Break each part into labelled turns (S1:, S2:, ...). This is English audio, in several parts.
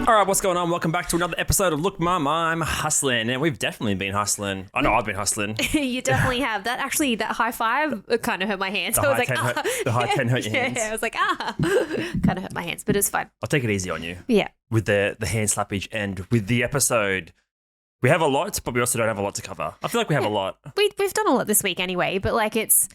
S1: All right, what's going on? Welcome back to another episode of Look Mum, I'm hustling. And we've definitely been hustling. I know I've been hustling.
S2: You definitely have. That high five kind of hurt my hands.
S1: The
S2: I was
S1: high
S2: like,
S1: 10 hurt, the high 10 hurt your hands.
S2: Yeah, I was like, kind of hurt my hands, but it's fine.
S1: I'll take it easy on you.
S2: Yeah.
S1: With the hand slappage and with the episode. We have a lot, but we also don't have a lot to cover. I feel like we have a lot.
S2: We've done a lot this week anyway, but like it's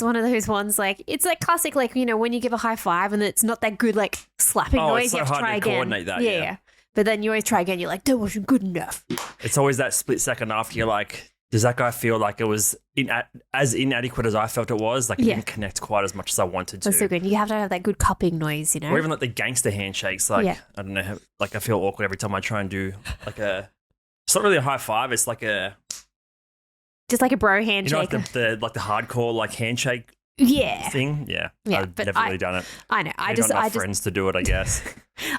S2: one of those ones like it's like classic, like, you know, when you give a high five and it's not that good like slapping noise,
S1: it's so
S2: you have to
S1: hard
S2: try
S1: to
S2: again.
S1: coordinate that, yeah.
S2: But then you always try again. You're like, that wasn't good enough.
S1: It's always that split second after you're like, does that guy feel like it was as inadequate as I felt it was? Like it didn't connect quite as much as I wanted to.
S2: That's so good. You have to have that good cupping noise, you know?
S1: Or even like the gangster handshakes. Like, I don't know, like I feel awkward every time I try and do like it's not really a high five. It's like
S2: just like a bro handshake.
S1: You know, like the hardcore like handshake thing. Yeah. I've never really done it.
S2: I know. I
S1: just friends to do it, I guess.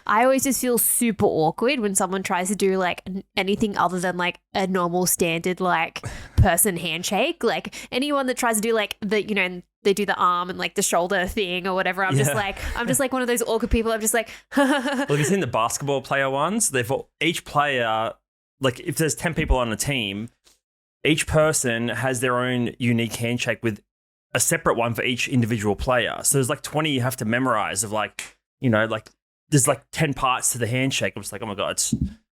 S2: I always just feel super awkward when someone tries to do like anything other than like a normal standard like person handshake. Like anyone that tries to do like the, you know, they do the arm and like the shoulder thing or whatever. I'm just like one of those awkward people. I'm just like,
S1: well, have you seen the basketball player ones? Each player, like if there's 10 people on a team, each person has their own unique handshake with a separate one for each individual player. So there's like 20 you have to memorize of like, you know, like there's like 10 parts to the handshake. I'm just like, oh my God.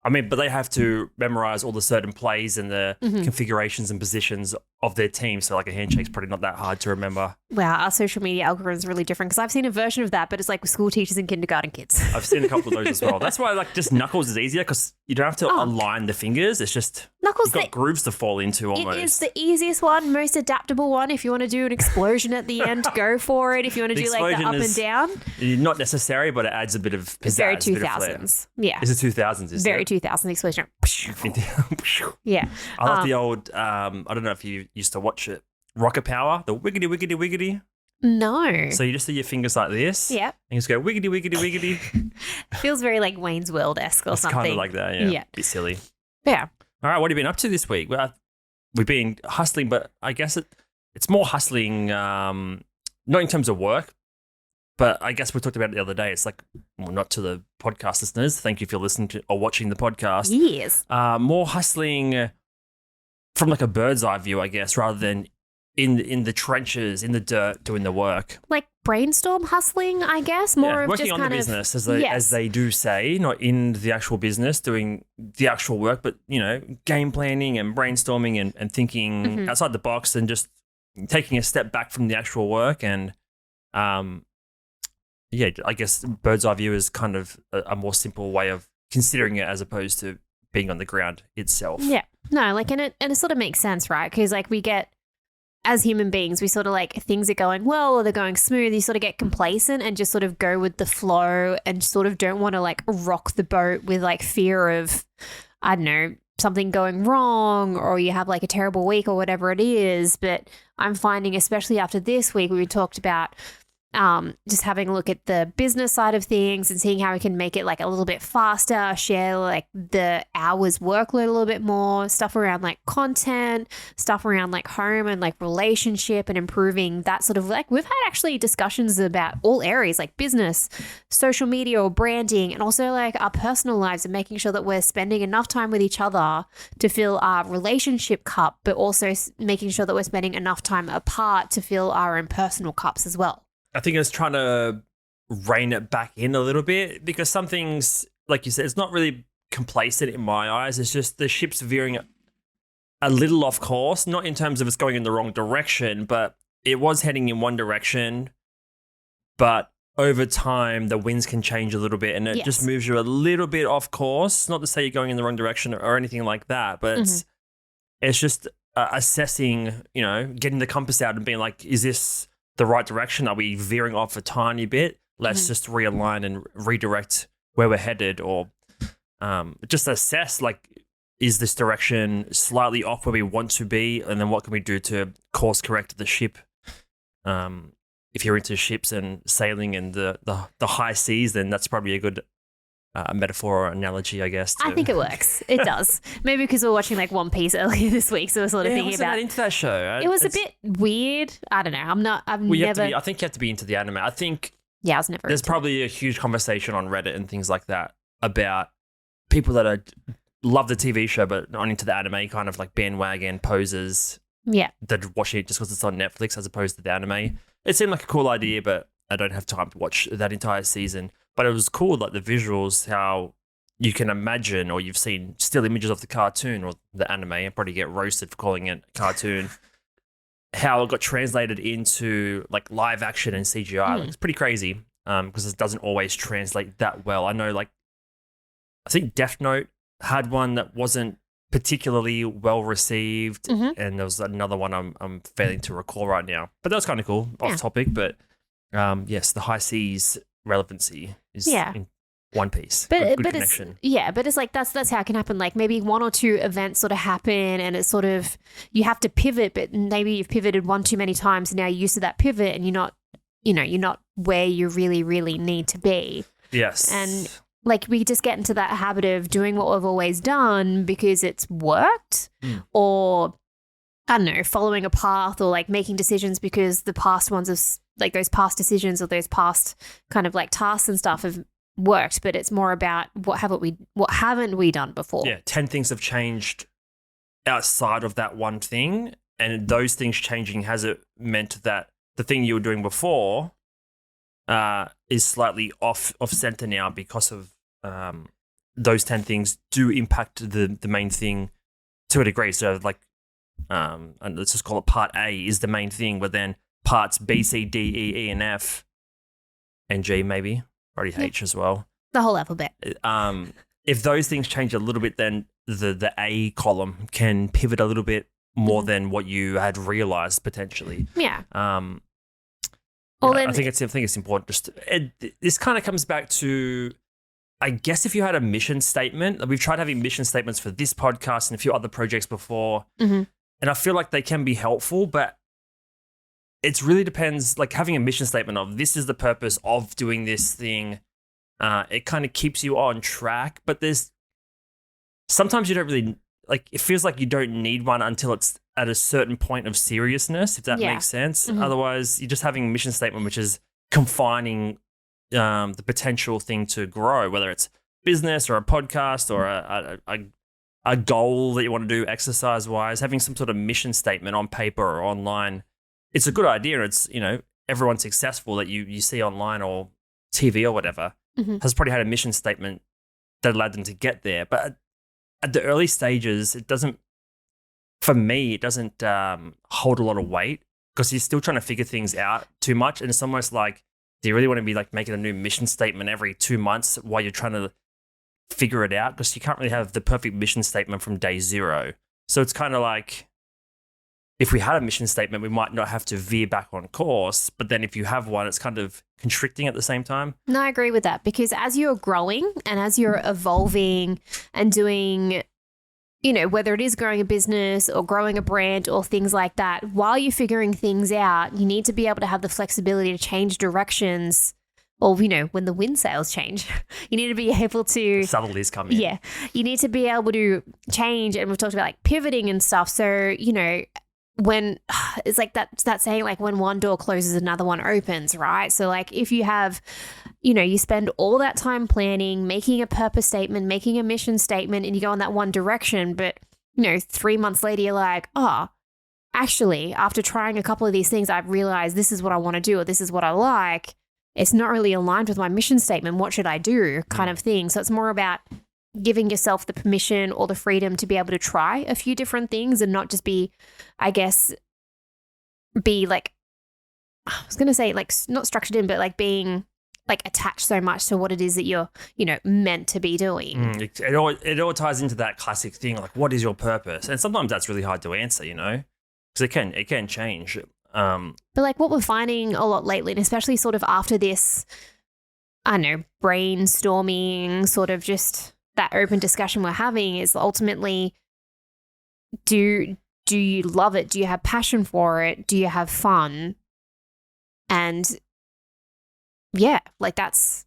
S1: But they have to memorize all the certain plays and the configurations and positions of their team. So like a handshake's probably not that hard to remember.
S2: Wow, our social media algorithm is really different because I've seen a version of that, but it's like with school teachers and kindergarten kids.
S1: I've seen a couple of those as well. That's why like just knuckles is easier because you don't have to align the fingers. It's just
S2: knuckles.
S1: You've got grooves to fall into almost.
S2: It is the easiest one, most adaptable one. If you want to do an explosion at the end, go for it. If you want to do like the up and down.
S1: Not necessary, but it adds a bit of pizzazz.
S2: It's very 2000s. Yeah.
S1: Is it 2000s? Is
S2: very 2000s explosion. Yeah.
S1: I like the old, I don't know if you used to watch it, Rocket Power, the wiggity, wiggity, wiggity.
S2: No.
S1: So you just do your fingers like this.
S2: Yeah.
S1: And you just go wiggity, wiggity, wiggity.
S2: Feels very like Wayne's World-esque or something.
S1: It's kind of like that, yeah. Bit silly.
S2: Yeah.
S1: All right, what have you been up to this week? Well, we've been hustling, but I guess it's more hustling, not in terms of work, but I guess we talked about it the other day. It's like, well, not to the podcast listeners. Thank you for listening to or watching the podcast.
S2: Yes.
S1: More hustling from like a bird's eye view, I guess, rather than in the trenches, in the dirt, doing the work.
S2: Like brainstorm hustling, I guess. More of
S1: working
S2: just
S1: on
S2: kind
S1: the business, as they do say, not in the actual business, doing the actual work, but, you know, game planning and brainstorming and thinking outside the box and just taking a step back from the actual work. And, I guess bird's eye view is kind of a more simple way of considering it as opposed to being on the ground itself.
S2: Yeah. No, like, and it sort of makes sense, right? Because like we get, as human beings, we sort of like things are going well or they're going smooth. You sort of get complacent and just sort of go with the flow and sort of don't want to like rock the boat with like fear of, I don't know, something going wrong or you have like a terrible week or whatever it is. But I'm finding, especially after this week, we talked about just having a look at the business side of things and seeing how we can make it like a little bit faster, share like the hours workload a little bit more, stuff around like content, stuff around like home and like relationship and improving that sort of like, we've had actually discussions about all areas like business, social media or branding, and also like our personal lives and making sure that we're spending enough time with each other to fill our relationship cup, but also making sure that we're spending enough time apart to fill our own personal cups as well.
S1: I think it's trying to rein it back in a little bit because some things, like you said, it's not really complacent in my eyes. It's just the ship's veering a little off course, not in terms of it's going in the wrong direction, but it was heading in one direction. But over time, the winds can change a little bit and it just moves you a little bit off course. Not to say you're going in the wrong direction or anything like that, but it's just assessing, you know, getting the compass out and being like, is this the right direction? Are we veering off a tiny bit? Let's just realign and redirect where we're headed, or just assess, like, is this direction slightly off where we want to be? And then what can we do to course correct the ship? If you're into ships and sailing and the high seas, then that's probably a good metaphor or analogy, I guess.
S2: I think it works. It does. Maybe because we're watching like One Piece earlier this week, so we're sort of thinking about.
S1: Not into that show.
S2: It was a bit weird. I don't know. I
S1: think you have to be into the anime. I think.
S2: Yeah, I was never.
S1: There's probably a huge conversation on Reddit and things like that about people that are love the TV show but not into the anime, kind of like bandwagon posers
S2: Yeah.
S1: that are watching it just because it's on Netflix as opposed to the anime. It seemed like a cool idea, but I don't have time to watch that entire season. But it was cool, like the visuals, how you can imagine, or you've seen still images of the cartoon or the anime, and probably get roasted for calling it a cartoon, how it got translated into like live action and CGI. Like, it's pretty crazy because it doesn't always translate that well. I know, like, I think Death Note had one that wasn't particularly well received, and there was another one I'm failing to recall right now. But that was kind of cool, off topic. But yes, the High Seas relevancy is in One Piece.
S2: But
S1: good
S2: but
S1: connection.
S2: but it's like that's how it can happen. Like maybe one or two events sort of happen, and it's sort of you have to pivot, but maybe you've pivoted one too many times, and now you're used to that pivot, and you're not where you really need to be.
S1: Yes,
S2: and like we just get into that habit of doing what we've always done because it's worked, or I don't know, following a path, or like making decisions because the past ones of like those past decisions or those past kind of like tasks and stuff have worked. But it's more about what haven't we done before?
S1: Yeah, 10 things have changed outside of that one thing, and those things changing, has it meant that the thing you were doing before is slightly off center now because of those 10 things do impact the main thing to a degree. So like, and let's just call it part A is the main thing, but then parts B, C, D, E, E, and F, and G maybe, probably H as well.
S2: The whole alphabet.
S1: If those things change a little bit, then the A column can pivot a little bit more than what you had realized potentially.
S2: Yeah.
S1: I think it's important. This kind of comes back to, I guess, if you had a mission statement. We've tried having mission statements for this podcast and a few other projects before, and I feel like they can be helpful, but it really depends. Like having a mission statement of this is the purpose of doing this thing, it kind of keeps you on track. But there's sometimes you don't really like. It feels like you don't need one until it's at a certain point of seriousness, if that makes sense. Otherwise, you're just having a mission statement which is confining the potential thing to grow, whether it's business or a podcast or a goal that you want to do exercise-wise. Having some sort of mission statement on paper or online, it's a good idea. It's, everyone successful that you see online or TV or whatever has probably had a mission statement that allowed them to get there. But at the early stages, it doesn't hold a lot of weight because you're still trying to figure things out too much. And it's almost like, do you really want to be like making a new mission statement every 2 months while you're trying to figure it out? Because you can't really have the perfect mission statement from day zero. So it's kind of like, if we had a mission statement, we might not have to veer back on course. But then if you have one, it's kind of constricting at the same time.
S2: No, I agree with that, because as you're growing and as you're evolving and doing, whether it is growing a business or growing a brand or things like that, while you're figuring things out, you need to be able to have the flexibility to change directions. Or, when the wind sails change, you need to be able to...
S1: Subtleties come in.
S2: Yeah. You need to be able to change. And we've talked about like pivoting and stuff. So, when it's like that saying, like when one door closes, another one opens, right? So like if you have, you spend all that time planning, making a purpose statement, making a mission statement, and you go in that one direction, but 3 months later, you're like, oh, actually, after trying a couple of these things, I've realized this is what I want to do, or this is what I like. It's not really aligned with my mission statement. What should I do? Kind of thing. So it's more about giving yourself the permission or the freedom to be able to try a few different things and not just be, I guess, like, I was going to say like not structured in, but like being like attached so much to what it is that you're, meant to be doing.
S1: It all ties into that classic thing, like what is your purpose? And sometimes that's really hard to answer, because it can change.
S2: But like what we're finding a lot lately, and especially sort of after this, I don't know, brainstorming, sort of just that open discussion we're having, is ultimately, do you love it? Do you have passion for it? Do you have fun? And yeah, like that's,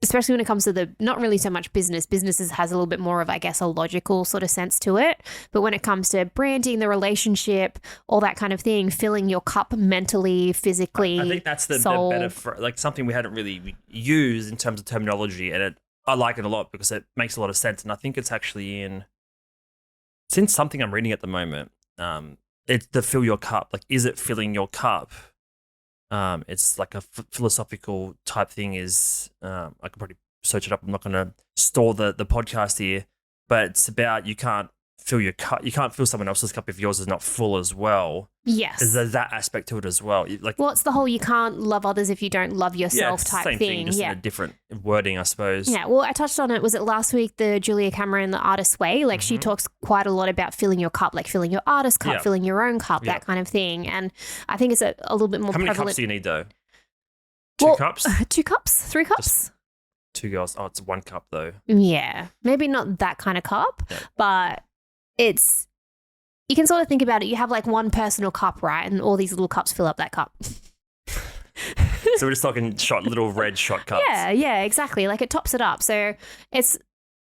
S2: especially when it comes to the, not really so much businesses has a little bit more of, I guess, a logical sort of sense to it. But when it comes to branding, the relationship, all that kind of thing, filling your cup mentally, physically,
S1: I think that's the better, like something we hadn't really used in terms of terminology. And I like it a lot because it makes a lot of sense, and I think it's actually it's in something I'm reading at the moment. It's the fill your cup. Like, is it filling your cup? It's like a philosophical type thing. I could probably search it up. I'm not going to store the podcast here, but it's about you can't fill your cup. You can't fill someone else's cup if yours is not full as well.
S2: Yes.
S1: There's that aspect to it as well.
S2: Well, it's the whole you can't love others if you don't love yourself
S1: it's
S2: type
S1: the same thing, just in a different wording, I suppose.
S2: Yeah, well, I touched on it. Was it last week, the Julia Cameron, the Artist's Way? Like, she talks quite a lot about filling your cup, like filling your artist cup, filling your own cup, that kind of thing. And I think it's a little bit more prevalent.
S1: How many cups do you need, though? Two cups?
S2: 2 cups? 3 cups?
S1: Just 2 girls. Oh, it's 1 cup, though.
S2: Yeah. Maybe not that kind of cup, but it's... You can sort of think about it. You have like one personal cup, right? And all these little cups fill up that cup.
S1: So we're just talking little red shot cups.
S2: Yeah, exactly. Like, it tops it up. So it's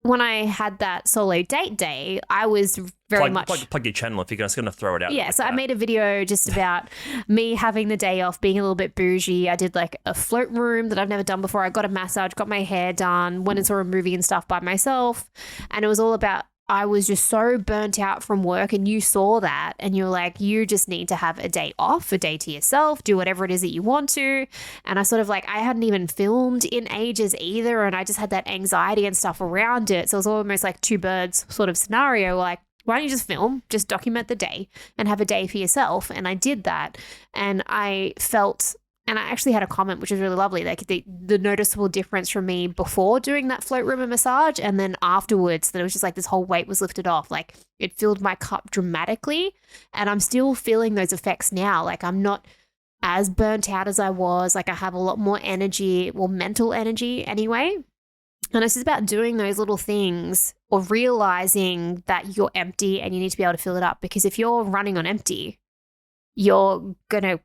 S2: when I had that solo date day, I was very much
S1: plug your channel if you're just going to throw it out.
S2: Yeah,
S1: like
S2: so
S1: that.
S2: I made a video just about me having the day off, being a little bit bougie. I did like a float room that I've never done before. I got a massage, got my hair done, went and saw a movie and stuff by myself, and it was all about. I was just so burnt out from work, and you saw that and you're like, you just need to have a day off, a day to yourself, do whatever it is that you want to. And I sort of like, I hadn't even filmed in ages either. And I just had that anxiety and stuff around it. So it was almost like 2 birds sort of scenario. Like, why don't you just film, just document the day and have a day for yourself? And I did that. And I felt... And I actually had a comment, which was really lovely, like the noticeable difference from me before doing that float room and massage and then afterwards, that it was just like this whole weight was lifted off. Like, it filled my cup dramatically, and I'm still feeling those effects now. Like, I'm not as burnt out as I was. Like, I have a lot more energy, well, mental energy anyway. And it's just about doing those little things or realizing that you're empty and you need to be able to fill it up. Because if you're running on empty, you're going to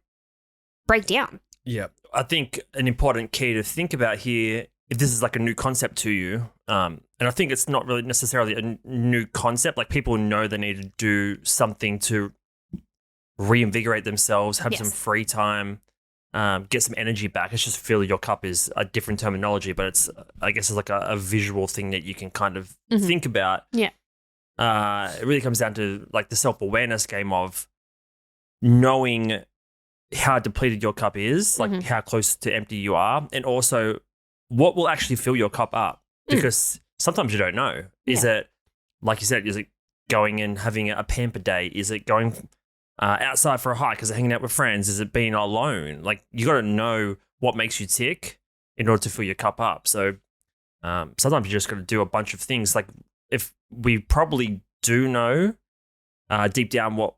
S2: break down.
S1: Yeah, I think an important key to think about here, if this is like a new concept to you, and I think it's not really necessarily a new concept, like people know they need to do something to reinvigorate themselves, have some free time, get some energy back. It's just fill your cup is a different terminology, but it's, I guess, it's like a visual thing that you can kind of think about.
S2: Yeah.
S1: It really comes down to like the self-awareness game of knowing how depleted your cup is, like how close to empty you are, and also what will actually fill your cup up. Because sometimes you don't know. Is it, like you said, is it going and having a pamper day? Is it going outside for a hike? Is it hanging out with friends? Is it being alone? Like, you got to know what makes you tick in order to fill your cup up. So sometimes you just got to do a bunch of things. Like, if we probably do know deep down what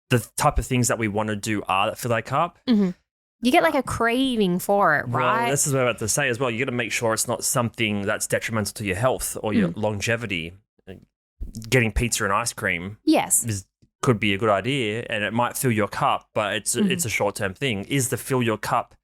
S1: the type of things that we want to do are that fill our cup.
S2: You get like a craving for it, right?
S1: Well, this is what I'm about to say as well. You got to make sure it's not something that's detrimental to your health or your longevity. Getting pizza and ice cream could be a good idea, and it might fill your cup, but it's a short-term thing. Is the fill your cup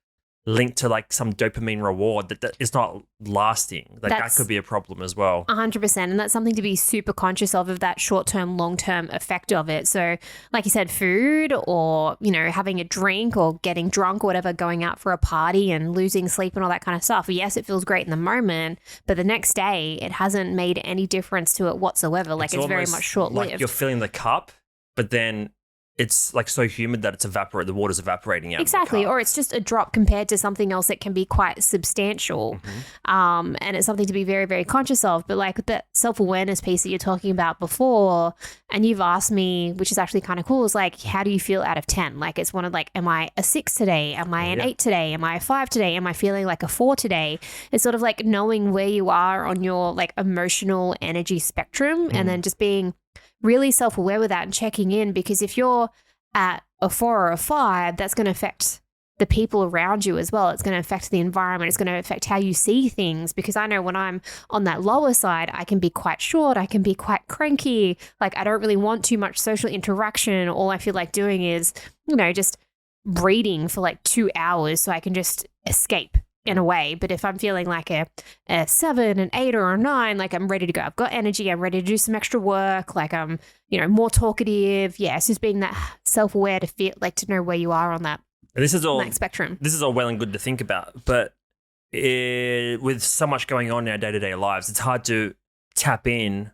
S1: linked to like some dopamine reward that is not lasting? Like, that could be a problem as well.
S2: 100%. And that's something to be super conscious of that short-term, long-term effect of it. So like you said, food or, you know, having a drink or getting drunk or whatever, going out for a party and losing sleep and all that kind of stuff. Yes, it feels great in the moment, but the next day it hasn't made any difference to it whatsoever. Like, it's very much short-lived.
S1: Like, you're filling the cup, but then it's like so humid that the water's evaporating out.
S2: Exactly. Or it's just a drop compared to something else that can be quite substantial. And it's something to be very, very conscious of. But like that self-awareness piece that you're talking about before, and you've asked me, which is actually kind of cool, is like, how do you feel out of 10? Like, it's one of like, am I a 6 today? Am I an 8 today? Am I a 5 today? Am I feeling like a 4 today? It's sort of like knowing where you are on your like emotional energy spectrum, and then just being really self-aware with that and checking in, because if you're at a 4 or a 5, that's going to affect the people around you as well. It's going to affect the environment. It's going to affect how you see things, because I know when I'm on that lower side, I can be quite short. I can be quite cranky. Like, I don't really want too much social interaction. All I feel like doing is, you know, just reading for like 2 hours so I can just escape in a way. But if I'm feeling like a 7, an 8 or a 9, like, I'm ready to go. I've got energy. I'm ready to do some extra work. Like, I'm, you know, more talkative. Yeah, it's just being that self-aware to feel like, to know where you are on that.
S1: This is all
S2: spectrum.
S1: This is all well and good to think about, but with so much going on in our day-to-day lives, it's hard to tap in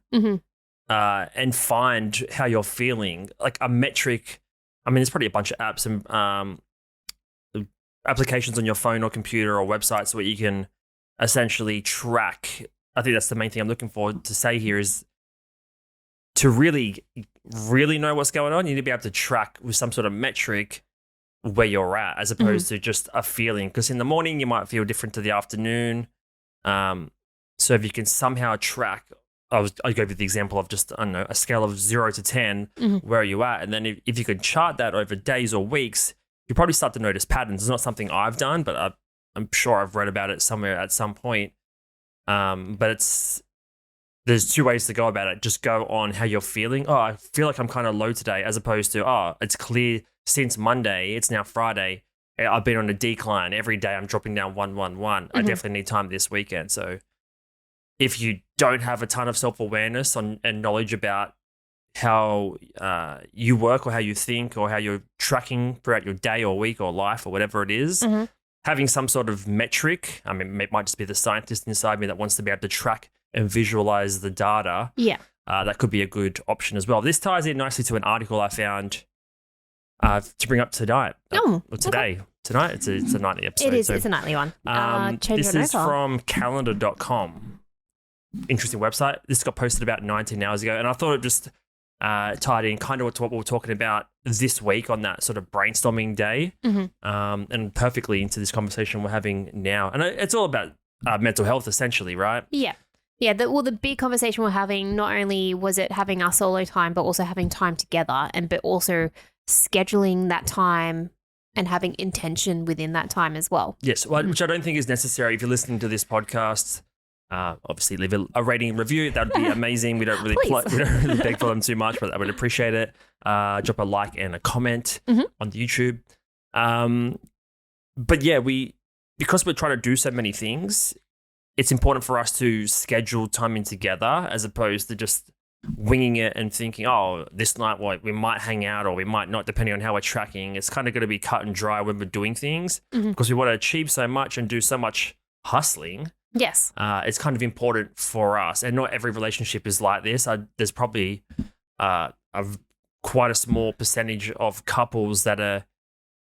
S1: and find how you're feeling. Like a metric, I mean, there's probably a bunch of apps and applications on your phone or computer or websites where you can essentially track. I think that's the main thing I'm looking for to say here is to really, really know what's going on. You need to be able to track with some sort of metric where you're at, as opposed to just a feeling. Because in the morning you might feel different to the afternoon. So if you can somehow track, I gave you the example of just, I don't know, a scale of 0 to 10, where are you at? And then if you can chart that over days or weeks, you probably start to notice patterns. It's not something I've done, but I'm sure I've read about it somewhere at some point. But there's two ways to go about it. Just go on how you're feeling. Oh, I feel like I'm kind of low today, as opposed to, oh, it's clear since Monday, it's now Friday, I've been on a decline. Every day I'm dropping down 111. I definitely need time this weekend. So if you don't have a ton of self-awareness and knowledge about how you work or how you think or how you're tracking throughout your day or week or life or whatever it is, having some sort of metric, I mean, it might just be the scientist inside me that wants to be able to track and visualize the data.
S2: Yeah.
S1: That could be a good option as well. This ties in nicely to an article I found to bring up tonight. Or today. Okay. Tonight? It's a nightly episode.
S2: It is. So, it's a nightly one.
S1: This is from calendar.com. Interesting website. This got posted about 19 hours ago, and I thought it just tied in kind of to what we were talking about this week on that sort of brainstorming day, and perfectly into this conversation we're having now. And it's all about mental health, essentially, right?
S2: Yeah. Yeah, the big conversation we're having, not only was it having our solo time, but also having time together, but also scheduling that time and having intention within that time as well.
S1: Yes, which I don't think is necessary. If you're listening to this podcast, obviously leave a rating and review. That would be amazing. We don't really beg for them too much, but I would appreciate it. Drop a like and a comment on the YouTube. But yeah, because we're trying to do so many things, it's important for us to schedule time in together as opposed to just winging it and thinking, oh, this night we might hang out or we might not, depending on how we're tracking. It's kind of going to be cut and dry when we're doing things because we want to achieve so much and do so much hustling.
S2: Yes.
S1: It's kind of important for us. And not every relationship is like this. There's probably quite a small percentage of couples that are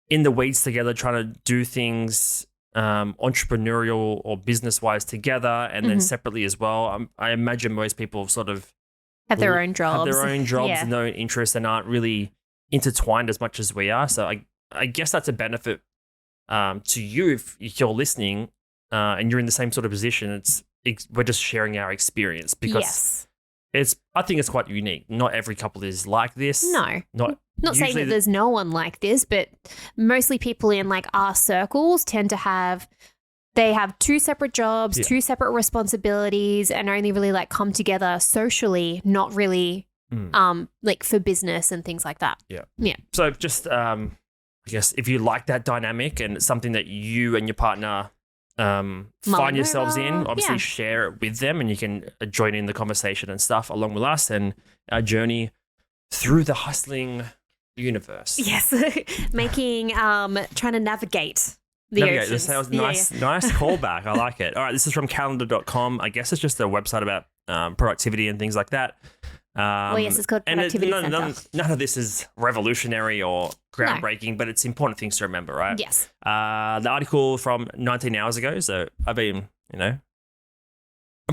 S1: in the weeds together trying to do things entrepreneurial or business-wise together and then separately as well. I imagine most people sort of
S2: have their own jobs.
S1: And their own interests and aren't really intertwined as much as we are. So I guess that's a benefit to you if you're listening and you're in the same sort of position. We're just sharing our experience because I think it's quite unique. Not every couple is like this.
S2: No. Not saying that there's no one like this, but mostly people in like our circles tend to have two separate jobs, two separate responsibilities, and only really like come together socially, not really like for business and things like that.
S1: Yeah.
S2: Yeah.
S1: So just I guess if you like that dynamic and it's something that you and your partner find yourselves in, obviously share it with them and you can join in the conversation and stuff along with us and our journey through the hustling universe.
S2: Yes. Trying to navigate the oceans.
S1: This sounds nice callback. I like it. All right, this is from calendar.com. I guess it's just a website about productivity and things like that.
S2: Yes, it's called Productivity Center.
S1: None of this is revolutionary or groundbreaking, but it's important things to remember, right?
S2: Yes.
S1: The article from 19 hours ago, so I've been, I'm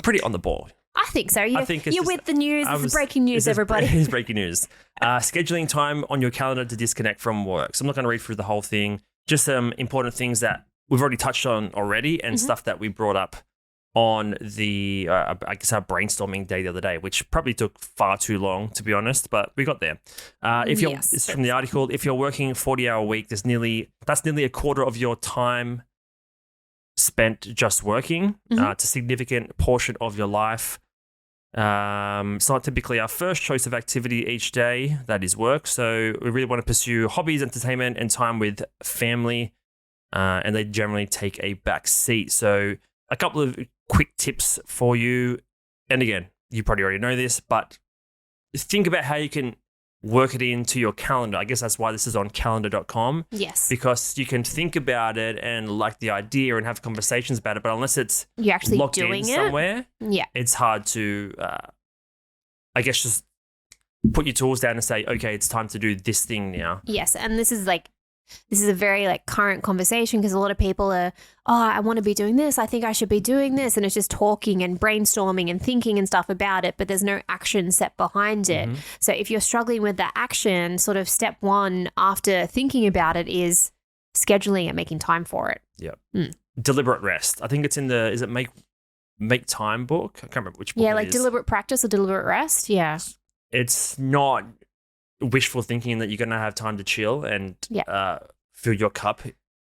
S1: pretty on the ball.
S2: I think so. You're with the news. This is breaking news, everybody.
S1: It is breaking news. Scheduling time on your calendar to disconnect from work. So I'm not going to read through the whole thing. Just some important things that we've already touched on already and stuff that we brought up on the, our brainstorming day the other day, which probably took far too long, to be honest, but we got there. It's from the article, if you're working a 40-hour week, that's nearly a quarter of your time spent just working. It's a significant portion of your life. It's not typically our first choice of activity each day, that is work. So we really want to pursue hobbies, entertainment, and time with family, and they generally take a back seat. So a couple of quick tips for you. And again, you probably already know this, but think about how you can work it into your calendar. I guess that's why this is on calendar.com,
S2: Yes.
S1: because you can think about it and like the idea and have conversations about it. But unless it's
S2: You're actually
S1: locked
S2: doing
S1: in
S2: it.
S1: somewhere,
S2: Yeah.
S1: it's hard to, I guess, just put your tools down and say, okay, it's time to do this thing now.
S2: Yes. And this is a very like current conversation because a lot of people are, I want to be doing this. I think I should be doing this. And it's just talking and brainstorming and thinking and stuff about it, but there's no action set behind it.
S1: Mhm.
S2: So if you're struggling with the action, sort of step one after thinking about it is scheduling and making time for it.
S1: Deliberate rest. I think it's in the, is it Make Time book? I can't remember which book
S2: Yeah,
S1: it
S2: like
S1: is.
S2: deliberate practice or deliberate rest. Yeah.
S1: It's not wishful thinking that you're going to have time to chill and fill your cup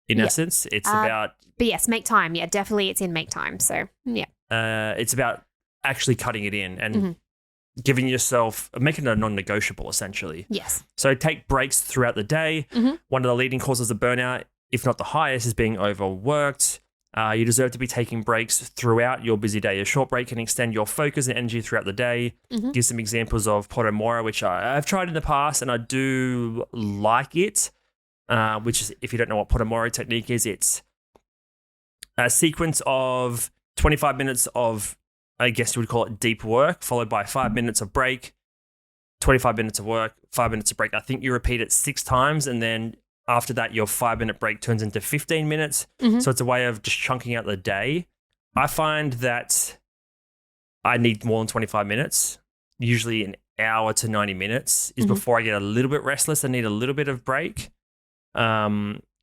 S1: in
S2: Yeah.
S1: essence. It's about
S2: But yes, make time. Yeah, definitely it's in make time. So yeah.
S1: it's about actually cutting it in and
S2: Mhm.
S1: giving yourself, making it a non-negotiable essentially.
S2: Yes.
S1: So take breaks throughout the day.
S2: Mhm.
S1: One of the leading causes of burnout, if not the highest, is being overworked. You deserve to be taking breaks throughout your busy day. A short break can extend your focus and energy throughout the day.
S2: Mhm.
S1: Give some examples of Pomodoro, which I've tried in the past and I do like it, which is, if you don't know what Pomodoro technique is, it's a sequence of 25 minutes of, I guess you would call it deep work, followed by 5 minutes of break, 25 minutes of work, 5 minutes of break. I think you repeat it 6 times and then after that, your 5-minute break turns into 15 minutes.
S2: Mhm.
S1: So it's a way of just chunking out the day. I find that I need more than 25 minutes. Usually an hour to 90 minutes is
S2: Mhm.
S1: before I get a little bit restless. I need a little bit of break.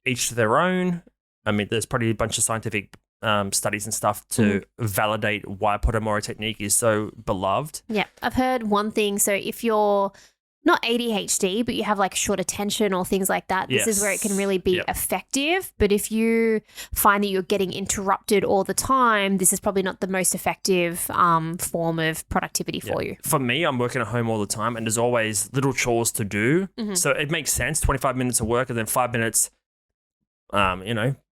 S1: Each to their own. I mean, there's probably a bunch of scientific studies and stuff to validate why Pomodoro technique is so beloved.
S2: Yeah. I've heard one thing. So if you're not ADHD, but you have like short attention or things like that, this is where it can really be
S1: Yep.
S2: effective. But if you find that you're getting interrupted all the time, this is probably not the most effective form of productivity for you.
S1: For me, I'm working at home all the time and there's always little chores to do.
S2: Mhm.
S1: So it makes sense, 25 minutes of work and then 5 minutes,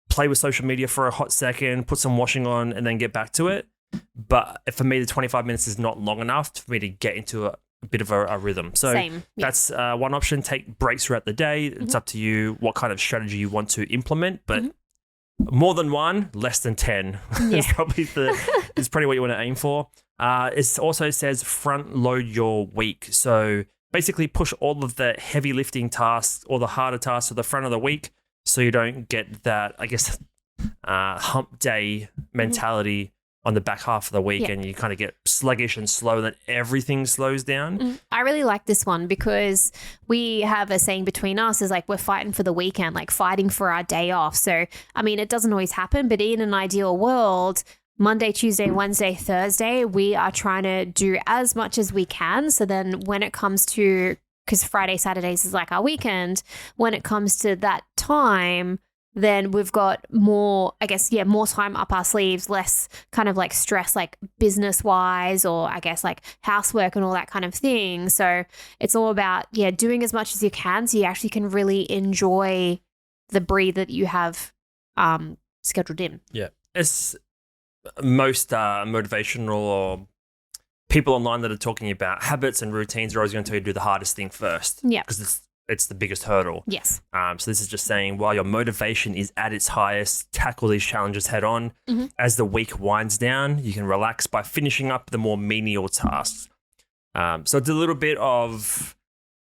S1: play with social media for a hot second, put some washing on and then get back to it. But for me, the 25 minutes is not long enough for me to get into a bit of a rhythm. So
S2: Same. Yeah.
S1: that's one option. Take breaks throughout the day. It's up to you what kind of strategy you want to implement, but more than one, less than 10 is probably is probably what you want to aim for. It also says front load your week. So basically push all of the heavy lifting tasks or the harder tasks to the front of the week so you don't get that, I guess, hump day mentality on the back half of the week and you kind of get sluggish and slow, then everything slows down.
S2: I really like this one because we have a saying between us is like we're fighting for the weekend, like fighting for our day off. So, I mean, it doesn't always happen, but in an ideal world, Monday, Tuesday, Wednesday, Thursday, we are trying to do as much as we can. So then when it comes to, because Friday, Saturdays is like our weekend, when it comes to that time, then we've got more, I guess, more time up our sleeves, less kind of like stress, like business wise, or I guess like housework and all that kind of thing. So it's all about, doing as much as you can so you actually can really enjoy the breathe that you have scheduled in.
S1: Yeah. It's most motivational or people online that are talking about habits and routines are always going to tell you to do the hardest thing first.
S2: Yeah.
S1: Because it's the biggest hurdle.
S2: Yes.
S1: So this is just saying while your motivation is at its highest, tackle these challenges head on.
S2: Mhm.
S1: As the week winds down, you can relax by finishing up the more menial tasks. So it's a little bit of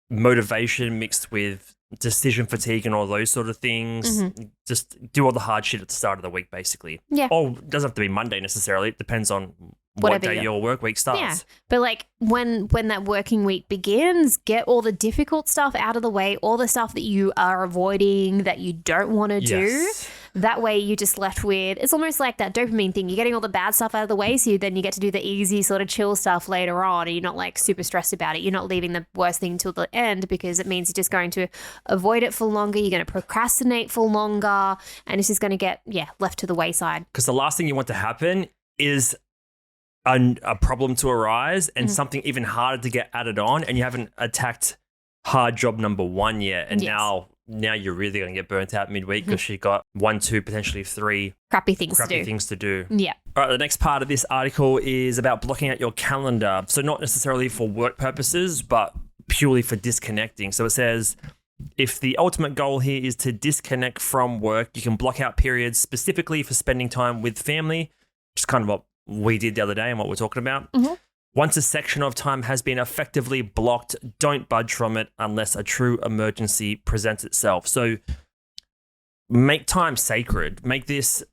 S1: motivation mixed with decision fatigue and all those sort of things. Just do all the hard shit at the start of the week, basically.
S2: Yeah.
S1: Or it doesn't have to be Monday necessarily. It depends on
S2: Whatever
S1: what day your work week starts.
S2: Yeah. But like when that working week begins, get all the difficult stuff out of the way, all the stuff that you are avoiding, that you don't want to do.
S1: Yes.
S2: That way you're just left with, it's almost like that dopamine thing. You're getting all the bad stuff out of the way, so then you get to do the easy sort of chill stuff later on, and you're not like super stressed about it. You're not leaving the worst thing till the end because it means you're just going to avoid it for longer. You're going to procrastinate for longer, and it's just going to get, left to the wayside.
S1: Because the last thing you want to happen is a problem to arise and something even harder to get added on, and you haven't attacked hard job number 1 yet, and
S2: Yes.
S1: now you're really going to get burnt out midweek because you got 1, 2, potentially 3
S2: Crappy things
S1: crappy
S2: to do.
S1: things to do.
S2: Yeah.
S1: All right, the next part of this article is about blocking out your calendar. So not necessarily for work purposes, but purely for disconnecting. So it says, if the ultimate goal here is to disconnect from work, you can block out periods specifically for spending time with family, which is kind of what we did the other day and what we're talking about.
S2: Mhm.
S1: Once a section of time has been effectively blocked, don't budge from it unless a true emergency presents itself. So make time sacred. Make this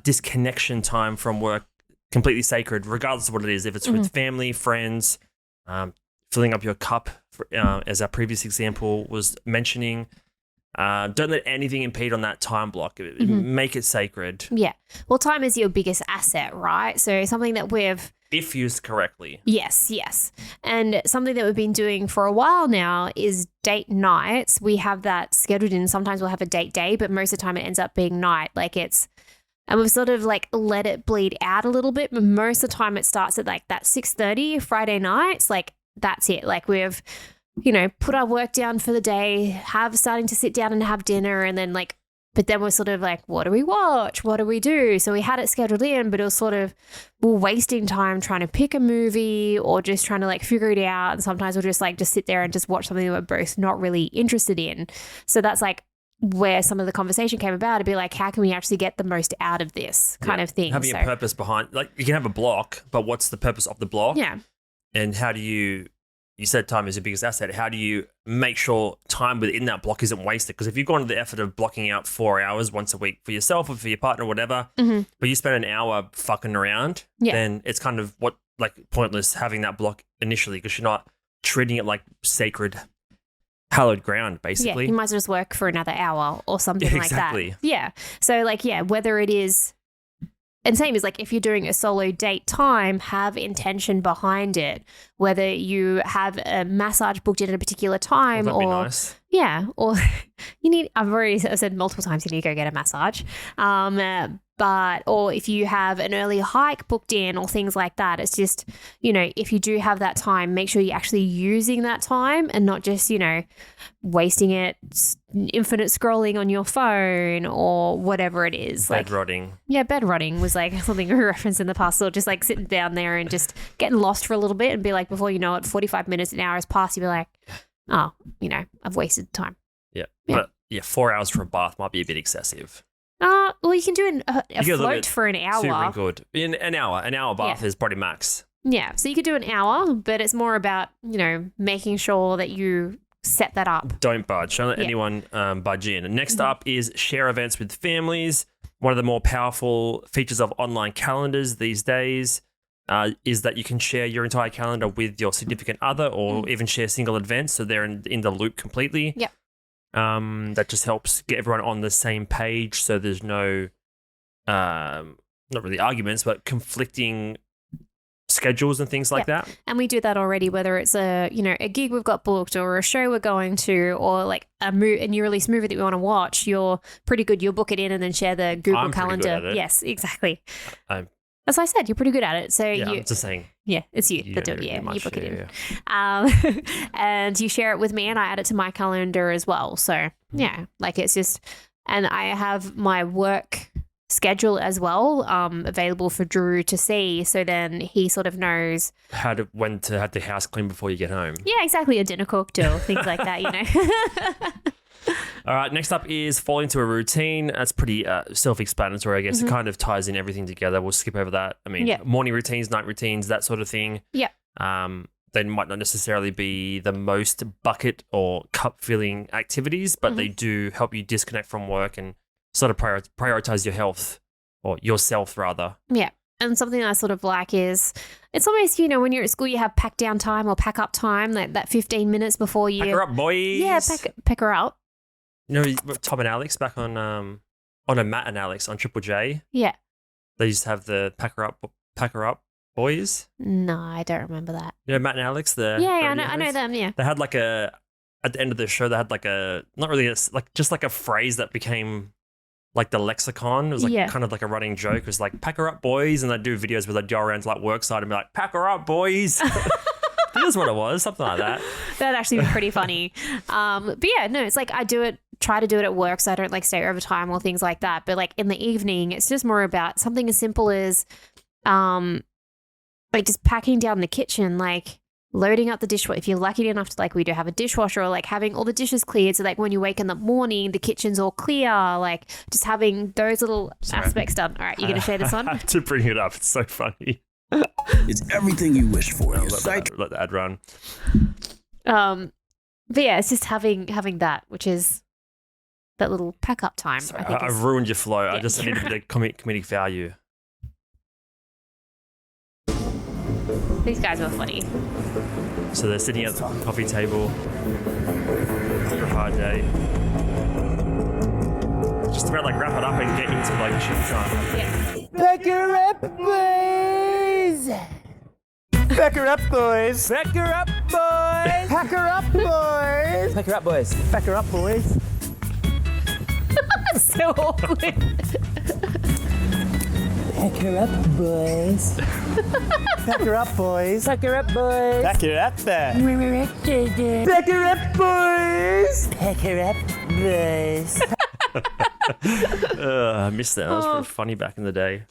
S1: disconnection time from work completely sacred, regardless of what it is. If it's with family, friends, filling up your cup, as our previous example was mentioning. Don't let anything impede on that time block. Make it sacred.
S2: Yeah. Well, time is your biggest asset, right? So something that we've...
S1: If used correctly.
S2: Yes. And something that we've been doing for a while now is date nights. We have that scheduled in. Sometimes we'll have a date day, but most of the time it ends up being night. And we've sort of like let it bleed out a little bit, but most of the time it starts at like that 6:30 Friday nights. Like that's it. Like we've, put our work down for the day, starting to sit down and have dinner, and then but then we're sort of like, what do we watch? What do we do? So we had it scheduled in, but it was sort of, we're wasting time trying to pick a movie or just trying to figure it out. And sometimes we'll just sit there and just watch something that we're both not really interested in. So that's where some of the conversation came about, to be like, how can we actually get the most out of this kind of thing?
S1: Having a purpose behind, you can have a block, but what's the purpose of the block?
S2: Yeah.
S1: And how do you said time is your biggest asset. How do you make sure time within that block isn't wasted? Because if you've gone to the effort of blocking out 4 hours once a week for yourself or for your partner or whatever, but you spend an hour fucking around, then it's kind of pointless having that block initially, because you're not treating it like sacred, hallowed ground, basically.
S2: Yeah, you might as well just work for another hour or something like that. Yeah. So whether it is, and same as if you're doing a solo date time, have intention behind it. Whether you have a massage booked in at a particular time,
S1: that'd be nice.
S2: Yeah, or I've said multiple times you need to go get a massage. Or if you have an early hike booked in or things like that, it's just, if you do have that time, make sure you're actually using that time and not just, wasting it, infinite scrolling on your phone or whatever it is.
S1: Bed rotting.
S2: Yeah, bed rotting was something we referenced in the past. So just sitting down there and just getting lost for a little bit and be before you know it, 45 minutes, an hour has passed, you'll be like, oh, I've wasted time.
S1: Yeah. But 4 hours for a bath might be a bit excessive.
S2: Well, you can do a float for an hour.
S1: Super good. In an hour bath is probably max.
S2: Yeah, so you could do an hour, but it's more about, making sure that you set that up.
S1: Don't budge. Don't let anyone budge in. Next up is share events with families. One of the more powerful features of online calendars these days is that you can share your entire calendar with your significant other, or even share single events, so they're in the loop completely.
S2: Yep.
S1: That just helps get everyone on the same page, so there's no, not really arguments, but conflicting schedules and things like that.
S2: And we do that already, whether it's a gig we've got booked or a show we're going to, or a new release movie that we want to watch. You're pretty good. You'll book it in and then share the Google
S1: I'm
S2: Calendar.
S1: Pretty good at it.
S2: Yes, exactly. As I said, you're pretty good at it. So
S1: I'm just saying.
S2: Yeah, it's you that do it. Yeah, you book it in.
S1: Yeah.
S2: And you share it with me, and I add it to my calendar as well. So yeah, it's just, and I have my work schedule as well available for Drew to see, so then he sort of knows
S1: when to have the house clean before you get home.
S2: Yeah, exactly. A dinner cooked or things like that,
S1: All right, next up is fall into a routine. That's pretty self-explanatory, I guess. It kind of ties in everything together. We'll skip over that. I mean, morning routines, night routines, that sort of thing.
S2: Yeah.
S1: They might not necessarily be the most bucket or cup-filling activities, but they do help you disconnect from work and sort of prioritize your health, or yourself rather.
S2: Yeah. And something I sort of like is, it's almost, when you're at school, you have pack down time or pack up time, that 15 minutes before you...
S1: Pack her up, boys.
S2: Yeah, pack her up.
S1: Tom and Alex back on Matt and Alex on Triple J?
S2: Yeah.
S1: They used to have the pack her up boys.
S2: No, I don't remember that.
S1: Matt and Alex?
S2: I know them, yeah.
S1: They had at the end of the show, they had not really just a phrase that became the lexicon. It was kind of a running joke. It was pack her up, boys. And they'd do videos where they'd go around to work site and be like, pack her up, boys. That's what it was, something like that.
S2: That'd actually be pretty funny. But yeah, no, it's I do it, try to do it at work so I don't stay overtime or things like that. But in the evening, it's just more about something as simple as just packing down the kitchen. loading up the dishwasher. If you're lucky enough to like we do have a dishwasher, or like having all the dishes cleared, so like when you wake in the morning, the kitchen's all clear. Like just having those little aspects done. All right, you're gonna share this one.
S1: I have to bring it up. It's so funny.
S3: It's everything you wish for.
S1: I'll
S3: Your site
S1: let the ad run.
S2: But yeah, it's just having that, which is that little pack up time.
S1: Sorry,
S2: I think
S1: I've
S2: is-
S1: ruined your flow. I
S2: Yeah.
S1: just needed the comedic value.
S2: these guys were funny.
S1: So they're sitting at the coffee table after a hard day. Just about like wrap it up and get into like shit time.
S2: Yeah.
S4: Pack her up, boys! Pack her up, boys! Pack her up, boys! Pack her up, boys! Pack her up, boys! Pack her up, boys!
S2: So awkward.
S4: Pack her up, boys! Pack her up, boys! Pack her up, boys! Pack her up, Pack her up, boys! Pack her up, boys!
S1: I missed that. That was pretty funny back in the day.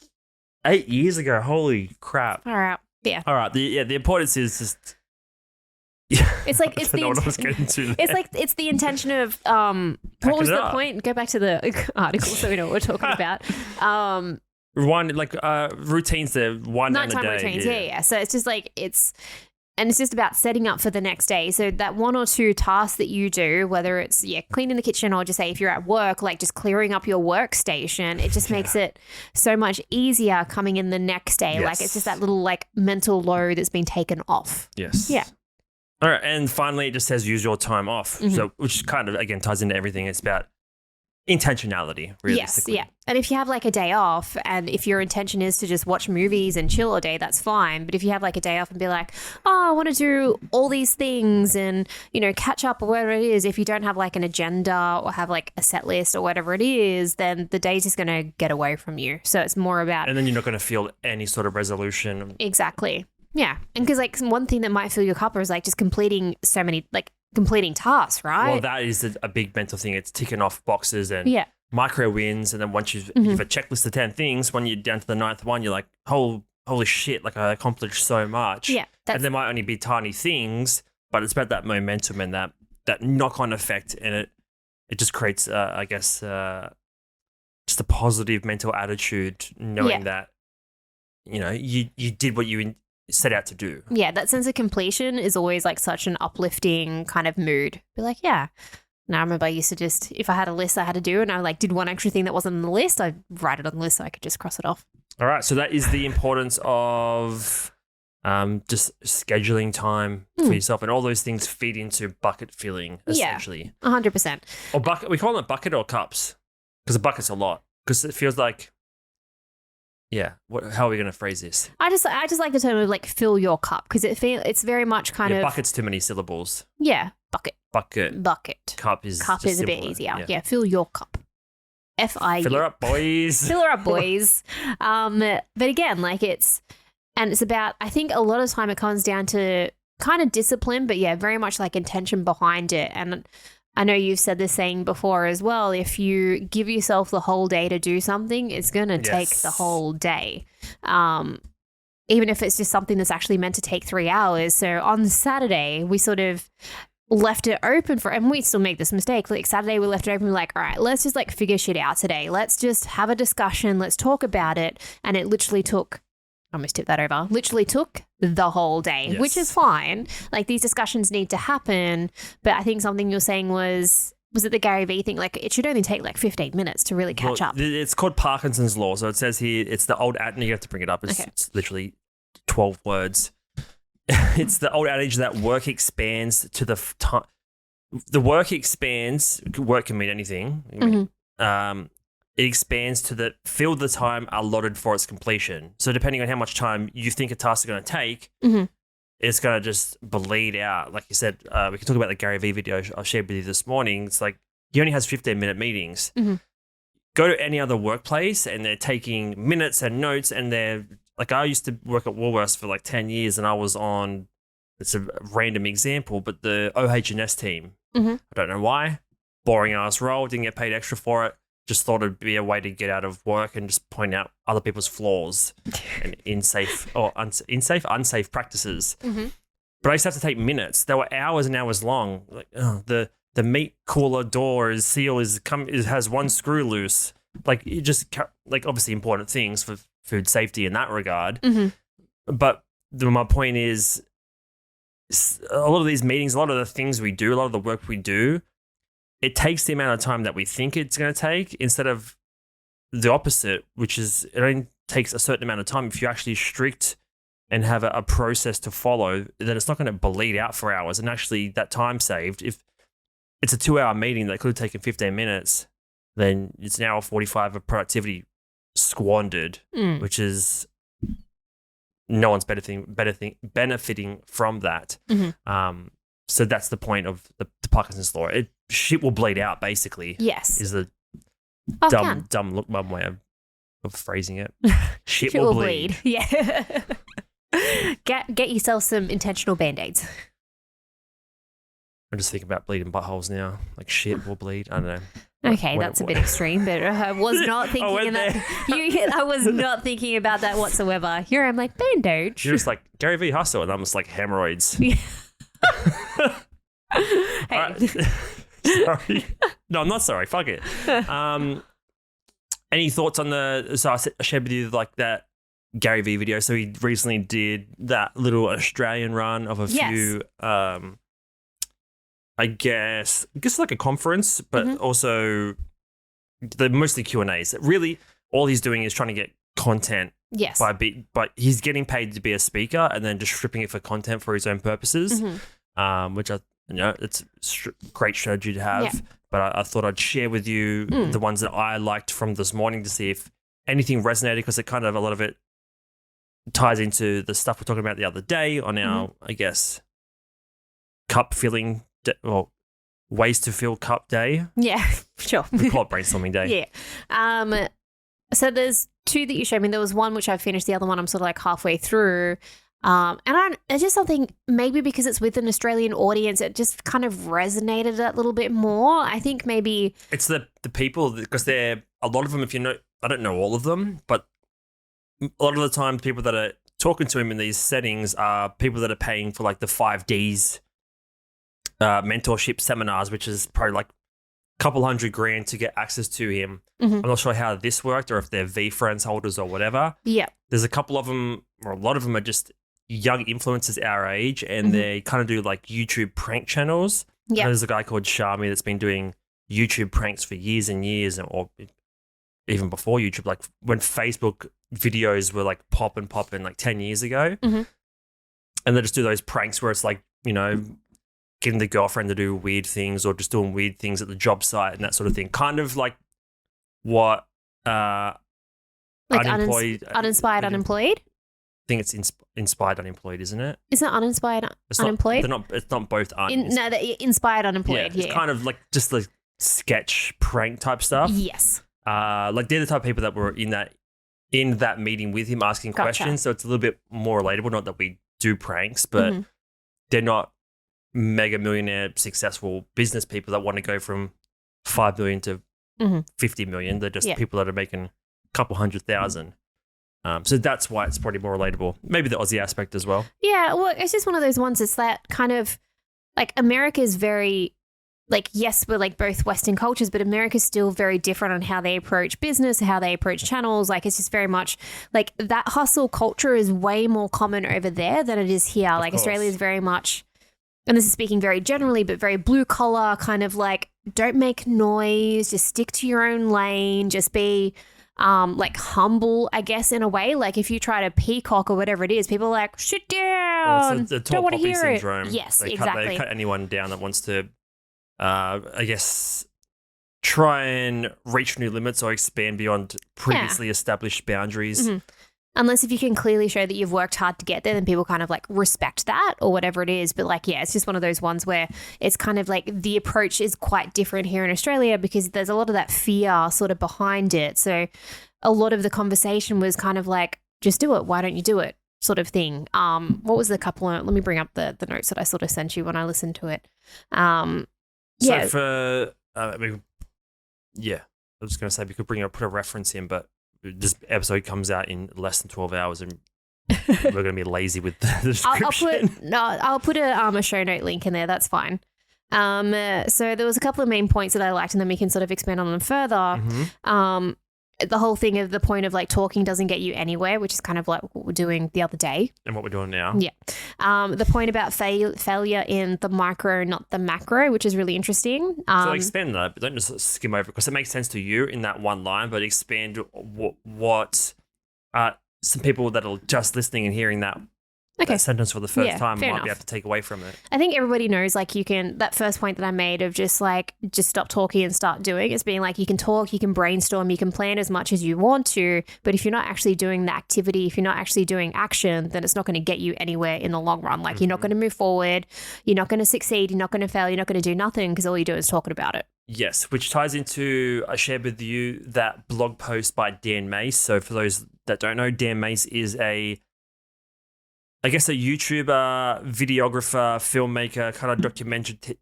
S1: 8 years ago. Holy crap.
S2: All right. Yeah.
S1: All right. The importance is just.
S2: It's like it's
S1: I don't know what I was
S2: the
S1: getting to there.
S2: it's like it's the intention of what
S1: Packing
S2: was
S1: it
S2: the
S1: up.
S2: point? Go back to the article so we know what we're talking about.
S1: One like routines there. One down the
S2: Nighttime
S1: day.
S2: routines, yeah. So it's just like it's just about setting up for the next day. So that one or two tasks that you do, whether it's cleaning the kitchen or just say if you're at work, like just clearing up your workstation, it just makes it so much easier coming in the next day. Like it's just that little like mental load that's been taken off.
S1: Yes.
S2: Yeah.
S1: All right, and finally, it just says use your time off.
S2: Mm-hmm.
S1: So, which kind of again ties into everything. It's about intentionality,
S2: Yes,
S1: realistically.
S2: yeah. And if you have like a day off and if your intention is to just watch movies and chill all day, that's fine. But if you have like a day off and be like, oh, I want to do all these things and, catch up or whatever it is, if you don't have like an agenda or have like a set list or whatever it is, then the day's just going to get away from you. So it's more about.
S1: And then you're not going to feel any sort of resolution.
S2: Exactly. Yeah. And because like one thing that might fill your cup is like just completing so many, like completing tasks, right?
S1: Well, that is a big mental thing. It's ticking off boxes and
S2: Yeah.
S1: micro wins. And then once you've a checklist of 10 things, when you're down to the ninth one, you're like, holy shit, like I accomplished so much.
S2: Yeah.
S1: And there might only be tiny things, but it's about that momentum and that knock-on effect. And it just creates, I guess, just a positive mental attitude, knowing that, you did what you set out to do.
S2: Yeah, that sense of completion is always like such an uplifting kind of mood. Be like, yeah. Now I remember I used to just, if I had a list I had to do and I like did one extra thing that wasn't on the list, I'd write it on the list so I could just cross it off.
S1: All right. So that is the importance of just scheduling time for yourself, and all those things feed into bucket filling, essentially.
S2: 100%.
S1: Or bucket. We call them bucket or cups because a bucket's a lot because it feels like. Yeah. How are we going to phrase this?
S2: I just like the term of like fill your cup because it's very much kind of
S1: bucket's too many syllables.
S2: Yeah, bucket.
S1: Bucket. Cup is
S2: Cup
S1: just
S2: is a bit
S1: simpler.
S2: easier. Yeah, fill your cup. FIU.
S1: Fill her up, boys.
S2: Fill her up, boys. But again, like it's about, I think a lot of time it comes down to kind of discipline, but yeah, very much like intention behind it. And I know you've said this saying before as well. If you give yourself the whole day to do something, it's going to take the whole day. Even if it's just something that's actually meant to take 3 hours. So on Saturday, we sort of left it open for, and we still make this mistake. Like Saturday, we left it open. We're like, all right, let's just like figure shit out today. Let's just have a discussion. Let's talk about it. And it literally took, I almost tipped that over, literally took the whole day, which is fine. Like these discussions need to happen. But I think something you're saying was it the Gary Vee thing? Like it should only take like 15 minutes to really catch up.
S1: It's called Parkinson's law. So it says here, it's the old adage. You have to bring it up. It's literally 12 words. It's the old adage that work expands to the time. The work expands. Work can mean anything. It expands to fill the time allotted for its completion. So depending on how much time you think a task is going to take, it's going to just bleed out. Like you said, we can talk about the Gary Vee video I shared with you this morning. It's like he only has 15-minute meetings. Go to any other workplace and they're taking minutes and notes, and they're like, I used to work at Woolworths for like 10 years and I was on, it's a random example, but the OH&S team. I don't know why. Boring ass role, didn't get paid extra for it. Just thought it'd be a way to get out of work and just point out other people's flaws and unsafe practices. But I used to have to take minutes. They were hours and hours long. Like the meat cooler door has one screw loose. Like it just like obviously important things for food safety in that regard. But my point is, a lot of these meetings, a lot of the things we do, a lot of the work we do, it takes the amount of time that we think it's going to take instead of the opposite, which is it only takes a certain amount of time. If you're actually strict and have a process to follow, then it's not going to bleed out for hours. And actually that time saved, if it's a 2-hour meeting that could have taken 15 minutes, then it's an hour 45 of productivity squandered, which is no one's benefiting from that. So that's the point of the Parkinson's law. Shit will bleed out, basically.
S2: Yes.
S1: Is the dumb one way of phrasing it. Shit will bleed.
S2: Yeah. Get yourself some intentional Band-Aids.
S1: I'm just thinking about bleeding buttholes now. Like shit will bleed. I don't know.
S2: Okay, that's a bit extreme, but I was not thinking of that. I was not thinking about that whatsoever. Here I'm like, Band-Aid.
S1: You're just like Gary V Hustle, and I'm just like hemorrhoids.
S2: Yeah.
S1: Sorry. No, I'm not sorry. Fuck it. Any thoughts on so I shared with you like that Gary V video. So he recently did that little Australian run of a few, I guess like a conference, but also they're mostly Q&As. Really, all he's doing is trying to get content.
S2: Yes.
S1: But he's getting paid to be a speaker and then just stripping it for content for his own purposes, which it's a great strategy to have. Yeah. But I thought I'd share with you the ones that I liked from this morning to see if anything resonated, because it kind of a lot of it ties into the stuff we're talking about the other day on our, I guess, cup filling, ways to fill cup day.
S2: Yeah, sure.
S1: We call it brainstorming day.
S2: Yeah. So there's two that you showed me. There was one which I finished. The other one I'm sort of like halfway through. And it's just something, maybe because it's with an Australian audience, it just kind of resonated a little bit more. I think maybe
S1: it's the people, because they're a lot of them. If you know, I don't know all of them, but a lot of the time, people that are talking to him in these settings are people that are paying for like the 5Ds mentorship seminars, which is probably like a couple $100,000 to get access to him. I'm not sure how this worked, or if they're VFriends holders or whatever.
S2: Yeah,
S1: there's a couple of them, or a lot of them are just young influencers our age, and they kind of do like YouTube prank channels. Yeah, there's a guy called Shami that's been doing YouTube pranks for years and years, or even before YouTube, like when Facebook videos were like popping like 10 years ago. And they just do those pranks where it's like, you know, getting the girlfriend to do weird things, or just doing weird things at the job site and that sort of thing. Kind of like what
S2: like
S1: unemployed,
S2: uninspired unemployed.
S1: I think it's inspired unemployed, isn't it?
S2: Isn't it uninspired unemployed?
S1: It's not both.
S2: No, they're inspired unemployed. Yeah,
S1: it's kind of like just the sketch prank type stuff.
S2: Yes.
S1: Like they're the type of people that were in that meeting with him asking questions. So it's a little bit more relatable. Not that we do pranks, but they're not mega millionaire successful business people that want to go from 5 million to 50 million. They're just people that are making a couple 100,000. So that's why it's probably more relatable. Maybe the Aussie aspect as well. Yeah,
S2: well, it's just one of those ones. It's that kind of like America is very like, yes, we're like both Western cultures, but America's still very different on how they approach business, how they approach channels. Like it's just very much like that hustle culture is way more common over there than it is here. Like Australia is very much, and this is speaking very generally, but very blue collar, kind of like don't make noise, just stick to your own lane, just be like humble, I guess, in a way. Like if you try to peacock or whatever it is, people are like, sit down, don't want to hear
S1: syndrome.
S2: It. Yes,
S1: they
S2: exactly.
S1: They cut anyone down that wants to, I guess, try and reach new limits or expand beyond previously established boundaries.
S2: Unless if you can clearly show that you've worked hard to get there, then people kind of like respect that or whatever it is. But like, yeah, it's just one of those ones where it's kind of like the approach is quite different here in Australia because there's a lot of that fear sort of behind it. So a lot of the conversation was kind of like, just do it. Why don't you do it? Sort of thing. What was the couple? Let me bring up the notes that I sort of sent you when I listened to it.
S1: So for, I was going to say we could put a reference in, but this episode comes out in less than 12 hours and we're going to be lazy with the description.
S2: I'll put a show note link in there. That's fine. So there was a couple of main points that I liked, and then we can sort of expand on them further.
S1: Mm-hmm.
S2: The whole thing of the point of like talking doesn't get you anywhere, which is kind of like what we're doing the other day.
S1: And what we're doing now.
S2: Yeah. The point about failure in the micro, not the macro, which is really interesting.
S1: So expand that, but don't just skim over it because it makes sense to you in that one line, but expand what some people that are just listening and hearing that sentence for the first time might be able to take away from it.
S2: I think everybody knows, like, you can, that first point that I made of just stop talking and start doing, it's being like, you can talk, you can brainstorm, you can plan as much as you want to, but if you're not actually doing the activity, if you're not actually doing action, then it's not going to get you anywhere in the long run. Like, you're not going to move forward, you're not going to succeed, you're not going to fail, you're not going to do nothing because all you're doing is talking about it.
S1: Yes, which ties into, I shared with you that blog post by Dan Mace. So for those that don't know, Dan Mace is a YouTuber, videographer, filmmaker, kind of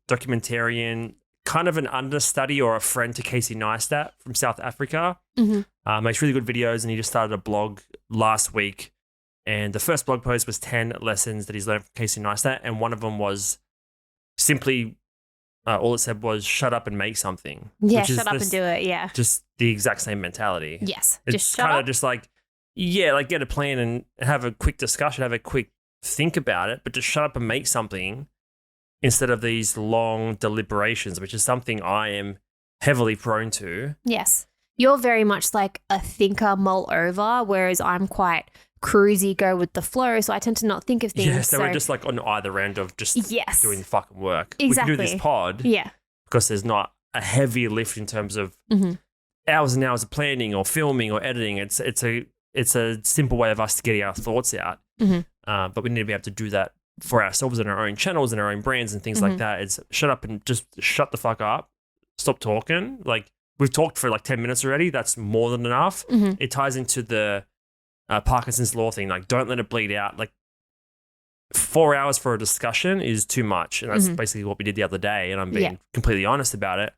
S1: documentarian, kind of an understudy or a friend to Casey Neistat from South Africa.
S2: Mm-hmm.
S1: Makes really good videos, and he just started a blog last week. And the first blog post was 10 lessons that he's learned from Casey Neistat, and one of them was simply, all it said was shut up and make something.
S2: Yeah, shut up and do it, yeah.
S1: Just the exact same mentality.
S2: Yes,
S1: it's
S2: just shut
S1: kind
S2: up.
S1: of just like, yeah, like get a plan and have a quick discussion, have a quick think about it, but just shut up and make something instead of these long deliberations, which is something I am heavily prone to.
S2: Yes. You're very much like a thinker, mull over, whereas I'm quite cruisy, go with the flow. So I tend to not think of things.
S1: Yeah, so we're just like on either end of just doing the fucking work.
S2: Exactly.
S1: We can do this pod because there's not a heavy lift in terms of hours and hours of planning or filming or editing. It's a simple way of us getting our thoughts out. But we need to be able to do that for ourselves and our own channels and our own brands and things like that. It's shut up and just shut the fuck up. Stop talking. Like, we've talked for like 10 minutes already. That's more than enough. It ties into the Parkinson's law thing. Like, don't let it bleed out. Like, 4 hours for a discussion is too much. And that's basically what we did the other day. And I'm being completely honest about it.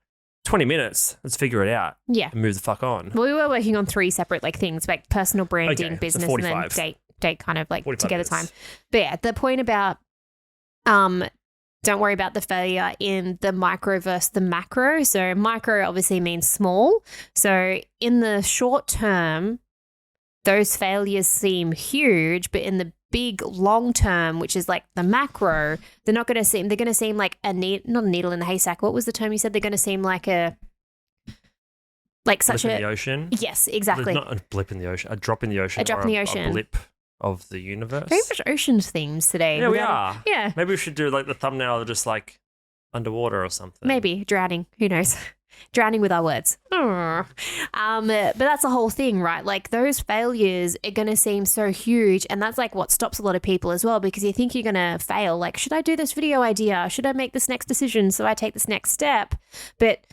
S1: 20 minutes, let's figure it out.
S2: Yeah.
S1: And move the fuck on.
S2: Well, we were working on 3 separate like things, like personal branding, business,
S1: so
S2: and then date kind of like together
S1: minutes.
S2: time. But yeah, the point about don't worry about the failure in the micro versus the macro. So micro obviously means small. So in the short term, those failures seem huge, but in the big long term, which is like the macro, they're going to seem like not a needle in the haystack. What was the term you said? They're going to seem like such
S1: blip in the ocean.
S2: Yes, exactly.
S1: Not a blip in the ocean, a drop in the ocean.
S2: A drop in the ocean.
S1: A blip of the universe.
S2: Very much ocean themes today.
S1: Yeah, we are.
S2: Yeah.
S1: Maybe we should do like the thumbnail just like underwater or something.
S2: Maybe drowning. Who knows? Drowning with our words. But that's the whole thing, right? Like, those failures are going to seem so huge, and that's like what stops a lot of people as well, because you think you're going to fail. Like, should I do this video idea? Should I make this next decision so I take this next step? But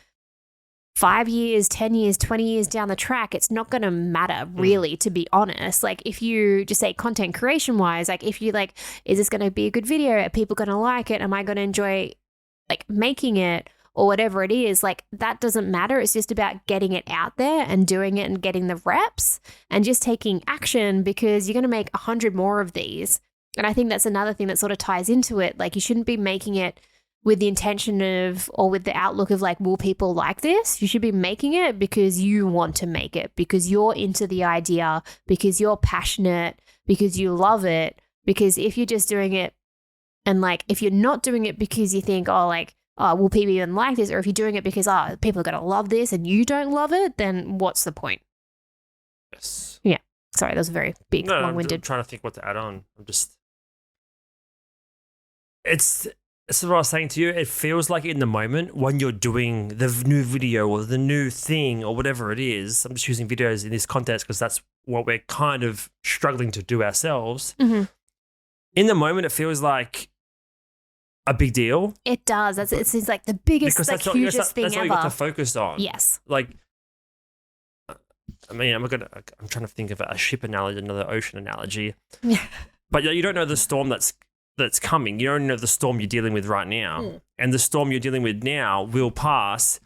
S2: 5 years, 10 years, 20 years down the track, it's not going to matter really, to be honest. Like, if you just say content creation wise, like if you like, is this going to be a good video? Are people going to like it? Am I going to enjoy like making it? Or whatever it is, like, that doesn't matter. It's just about getting it out there and doing it and getting the reps and just taking action, because you're going to make 100 more of these. And I think that's another thing that sort of ties into it. Like, you shouldn't be making it with the intention of, or with the outlook of like, will people like this? You should be making it because you want to make it, because you're into the idea, because you're passionate, because you love it. Because if you're just doing it and like, if you're not doing it because you think, will people even like this? Or if you're doing it because, people are going to love this and you don't love it, then what's the point?
S1: Yes.
S2: Yeah. Sorry, that was a very big, long-winded.
S1: I'm trying to think what to add on. It's what I was saying to you. It feels like in the moment when you're doing the new video or the new thing or whatever it is, I'm just using videos in this context because that's what we're kind of struggling to do ourselves. In the moment, it feels like a big deal.
S2: It does. It's like the biggest, like, hugest thing ever.
S1: That's all you got to focus on.
S2: Yes.
S1: Like, I mean, I'm trying to think of a ship analogy, another ocean analogy. But you don't know the storm that's coming. You don't know the storm you're dealing with right now. And the storm you're dealing with now will pass.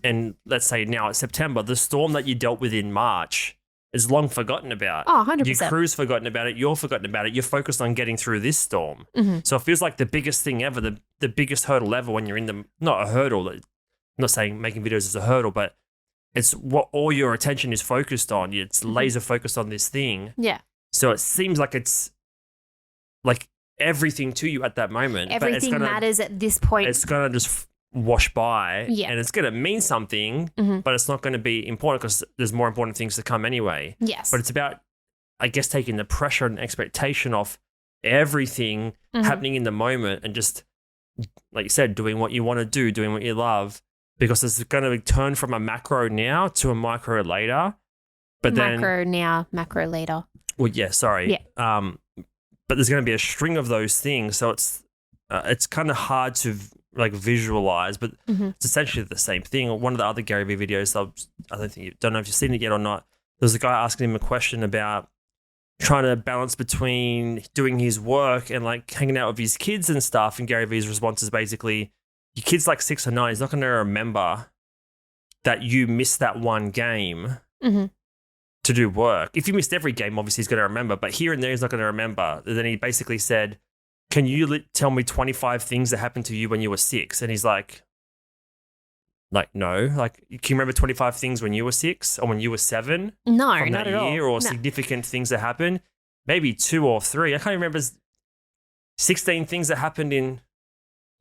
S1: And let's say now it's September. The storm that you dealt with in March is long forgotten about.
S2: Oh, 100%.
S1: Your crew's forgotten about it. You're forgotten about it. You're focused on getting through this storm.
S2: Mm-hmm.
S1: So it feels like the biggest thing ever, the biggest hurdle ever when you're in the, not a hurdle. I'm not saying making videos is a hurdle, but it's what all your attention is focused on. It's laser focused on this thing.
S2: Yeah.
S1: So it seems like it's like everything to you at that moment. but it's
S2: Everything
S1: gonna,
S2: matters at this point.
S1: It's going to just wash by.
S2: Yeah.
S1: And it's going to mean something, but it's not going to be important because there's more important things to come anyway.
S2: Yes.
S1: But it's about, I guess, taking the pressure and expectation off everything happening in the moment and just, like you said, doing what you want to do, doing what you love, because it's going to turn from a macro now to a micro later. But then,
S2: macro now, macro later.
S1: well, yeah, sorry.
S2: Yeah.
S1: But there's going to be a string of those things, so it's kind of hard to like visualize, but it's essentially the same thing. One of the other Gary Vee videos, don't know if you've seen it yet or not. There's a guy asking him a question about trying to balance between doing his work and like hanging out with his kids and stuff. And Gary Vee's response is basically, your kid's like 6 or 9. He's not going to remember that you missed that one game to do work. If you missed every game, obviously he's going to remember, but here and there he's not going to remember. And then he basically said, can you tell me 25 things that happened to you when you were 6? And he's like, no. Like, can you remember 25 things when you were 6 or when you were 7?
S2: No,
S1: from
S2: not
S1: that
S2: at all.
S1: year, or
S2: No.
S1: significant things that happened? Maybe 2 or 3. I can't remember 16 things that happened in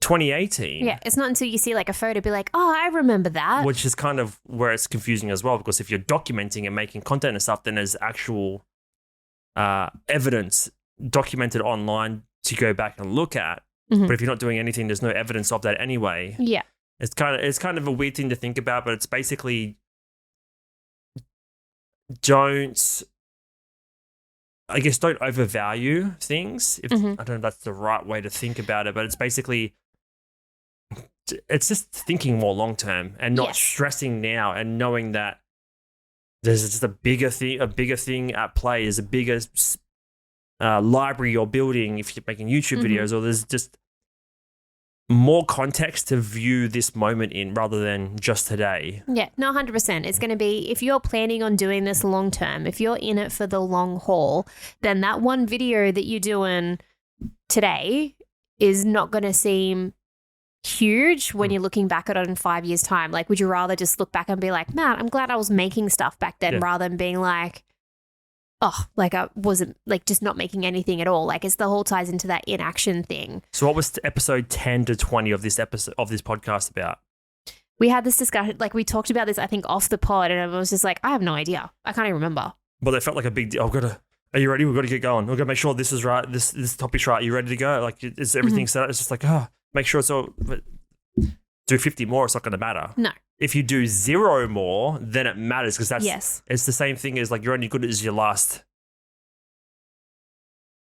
S1: 2018.
S2: Yeah, it's not until you see like a photo be like, oh, I remember that.
S1: Which is kind of where it's confusing as well, because if you're documenting and making content and stuff, then there's actual evidence documented online to go back and look at. But if you're not doing anything, there's no evidence of that anyway.
S2: Yeah.
S1: It's kind of a weird thing to think about, but it's basically don't overvalue things. I don't know if that's the right way to think about it, but it's basically, it's just thinking more long term and not
S2: Yes.
S1: stressing now, and knowing that there's just a bigger thing at play. Is a bigger library you're building if you're making YouTube videos, or there's just more context to view this moment in rather than just today.
S2: Yeah, no, 100%. It's going to be, if you're planning on doing this long term, if you're in it for the long haul, then that one video that you're doing today is not going to seem huge when you're looking back at it in 5 years' time. Like, would you rather just look back and be like, man, I'm glad I was making stuff back then,
S1: Yeah.
S2: rather than being like, oh, like I wasn't, like, just not making anything at all. Like, it's the whole ties into that inaction thing.
S1: So what was episode 10 to 20 of this podcast about?
S2: We had this discussion, like, we talked about this, I think, off the pod, and I was just like, I have no idea. I can't even remember.
S1: Well, they felt like a big deal. Are you ready? We've got to get going. We've got to make sure this is right. This topic's right. Are you ready to go? Like, is everything set up? It's just like, make sure it's all, but do 50 more, it's not going to matter.
S2: No.
S1: If you do 0 more, then it matters, because it's the same thing as like, you're only good as your last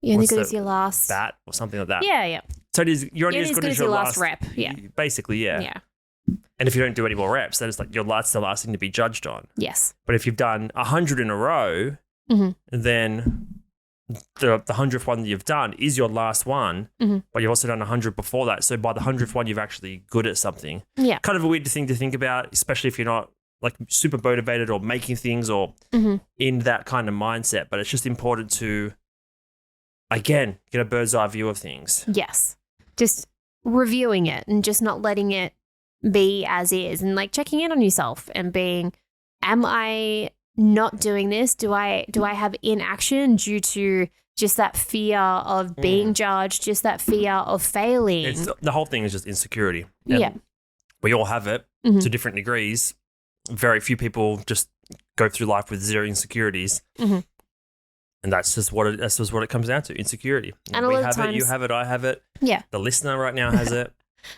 S2: You're only
S1: What's
S2: good
S1: the-
S2: as your last.
S1: bat or something like that.
S2: Yeah, yeah.
S1: So you're only as good as your last
S2: rep. Yeah.
S1: Basically, yeah.
S2: Yeah.
S1: And if you don't do any more reps, then it's like that's the last thing to be judged on.
S2: Yes.
S1: But if you've done 100 in a row,
S2: Mhm.
S1: then the 100th one that you've done is your last one, but you've also done 100 before that. So by the 100th one, you've actually good at something.
S2: Yeah.
S1: Kind of a weird thing to think about, especially if you're not like super motivated or making things or in that kind of mindset. But it's just important to, again, get a bird's eye view of things.
S2: Yes. Just reviewing it and just not letting it be as is, and like checking in on yourself and being, am I not doing this? Do I have inaction due to just that fear of being judged, just that fear of failing?
S1: The whole thing is just insecurity. And
S2: Yeah.
S1: we all have it to different degrees. Very few people just go through life with zero insecurities. And that's just what it comes down to, insecurity.
S2: And a
S1: we
S2: lot of
S1: have it, you
S2: times-
S1: have it, I have it.
S2: Yeah.
S1: The listener right now has it.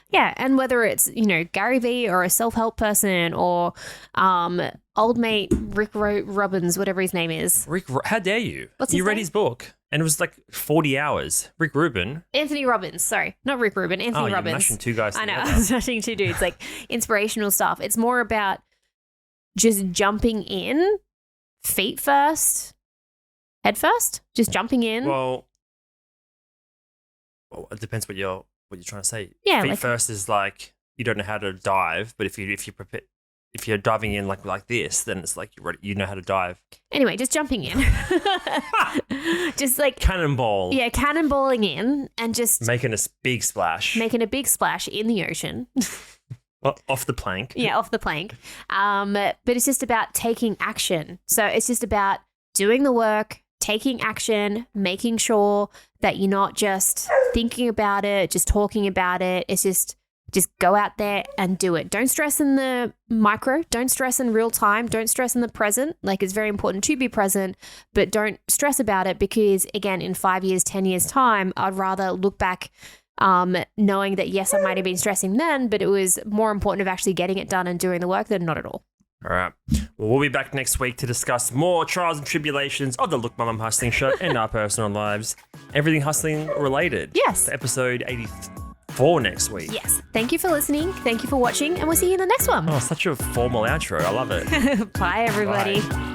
S2: Yeah, and whether it's, Gary Vee or a self-help person or old mate Rick Robbins, whatever his name is.
S1: Rick, how dare you?
S2: What's
S1: you
S2: his
S1: read
S2: name?
S1: his book and it was like 40 hours. Rick Rubin.
S2: Anthony Robbins, sorry. Not Rick Rubin, Anthony
S1: You're
S2: Robbins.
S1: mashing two guys
S2: I know,
S1: together.
S2: I was mashing two dudes, like inspirational stuff. It's more about just jumping in, feet first, head first, just jumping in.
S1: Well, it depends what you're trying to say.
S2: Yeah,
S1: Feet
S2: like-
S1: first is like, you don't know how to dive, but if you prepare, if you're diving in like this, then it's like you know how to dive.
S2: Anyway, just jumping in. Just like
S1: Cannonball.
S2: yeah, cannonballing in and just
S1: Making a big splash.
S2: making a big splash in the ocean.
S1: Off the plank.
S2: Yeah, off the plank. But it's just about taking action. So it's just about doing the work, taking action, making sure that you're not just thinking about it, just talking about it. It's just go out there and do it. Don't stress in the micro. Don't stress in real time. Don't stress in the present. Like, it's very important to be present, but don't stress about it because, again, in 5 years, 10 years time, I'd rather look back knowing that, yes, I might have been stressing then, but it was more important of actually getting it done and doing the work than not at all.
S1: All right. Well, we'll be back next week to discuss more trials and tribulations of the Look My Mum Hustling Show and our personal lives. Everything hustling related.
S2: Yes.
S1: For episode 84 next week.
S2: Yes. Thank you for listening. Thank you for watching, and we'll see you in the next one.
S1: Oh, such a formal outro. I love it.
S2: Bye, everybody.
S1: Bye.